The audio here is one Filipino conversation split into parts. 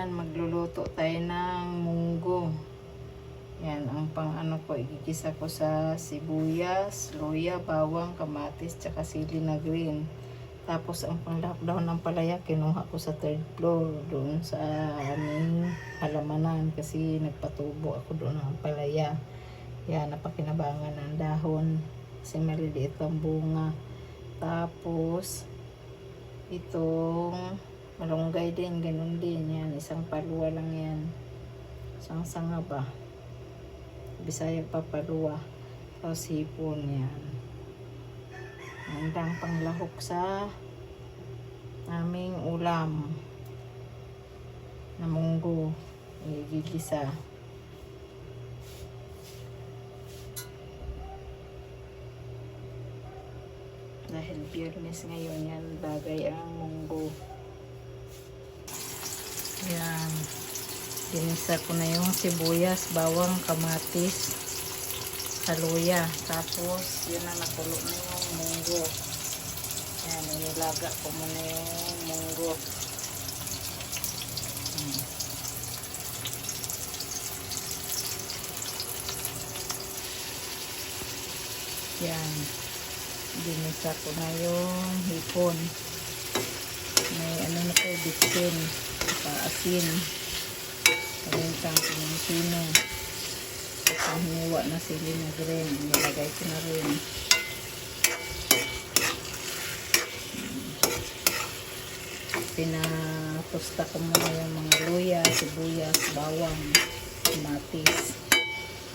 Yan, magluluto tayo ng munggo. Yan, ang pang ano ko, igigisa ko sa sibuyas, luya, bawang, kamatis, tsaka sili na green. Tapos ang pang-lockdown ng palaya, kinuha ko sa third floor, doon sa aming halamanan. Kasi nagpatubo ako doon ng palaya. Yan, napakinabangan ng dahon. Kasi maliliit ang bunga. Tapos, itong malunggay din, ganun din yan. Isang palwa lang yan. Isang sanga ba? Bisaya papaluwa. Tapos hipon yan. Handang panglahok sa aming ulam na munggo. Igigisa. Dahil Biyernes ngayon yan, bagay ang munggo. Yan. Ginisa ko na yung sibuyas, bawang, kamatis, saluya. Tapos, yun na, nakulo na yung munggo. Yan, inilaga ko muna yung munggo. Yan. Ginisa ko na yung hipon. May ano na to, bitsin, paasin, kalintang pinintino. Tapos hiniwa na sili na green, nilagay ko na rin. Pinatusta ko muna yung mga luya, sibuyas, bawang, kamatis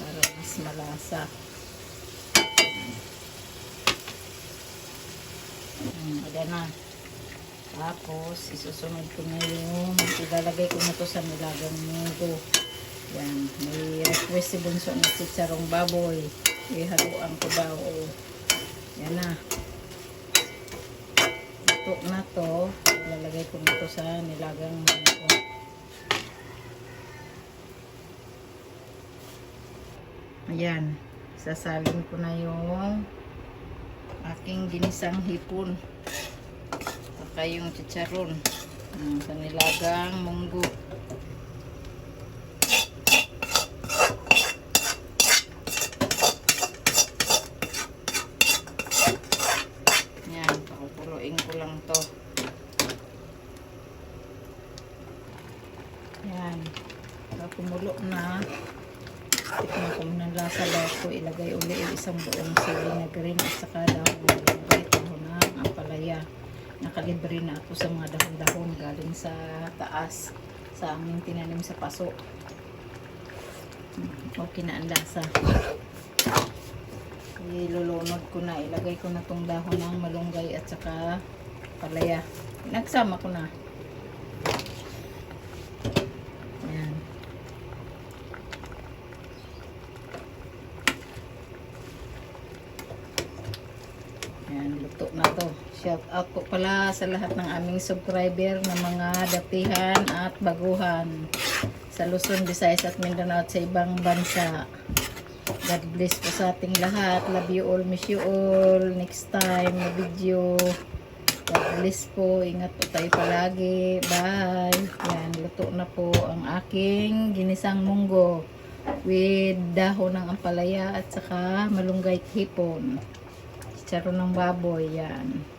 para mas malasa. Ayan na. Tapos, isusunod ko na yung ilalagay ko na to sa nilagang munggo. Yan. May request si Bunso na chicharong baboy. Ihaluan ko daw. Yan na. Ito na to. Ilalagay ko na to sa nilagang munggo. Ayan. Sasalin ko na yung aking ginisang hipon. Saka yung chicharon sa nilagang munggo. Yan, pakukuloyin ko lang to. Yan. Pag kumulo na, tikman ko ng lasa daw ko, ilagay uli yung isang buong sili na green at saka dahon na lagay ko na ang palaya. Nakalibre na ako sa mga dahon-dahon galing sa taas sa aming tinanim sa paso. Okay na ang lasa. Ilulunod ko na, ilagay ko na tong dahon ng malunggay at saka palaya. Nagsama ko na. Ayan. Ayan, luto na to. Shout out po pala sa lahat ng aming subscriber na mga datihan at baguhan sa Luzon, Visayas at Mindanao at sa ibang bansa. God bless po sa ating lahat. Love you all, miss you all. Next time na video. God bless po. Ingat po tayo palagi. Bye. Yan, luto na po ang aking ginisang munggo with dahon ng ampalaya at saka malunggay hipon. Chicharon ng baboy. Yan.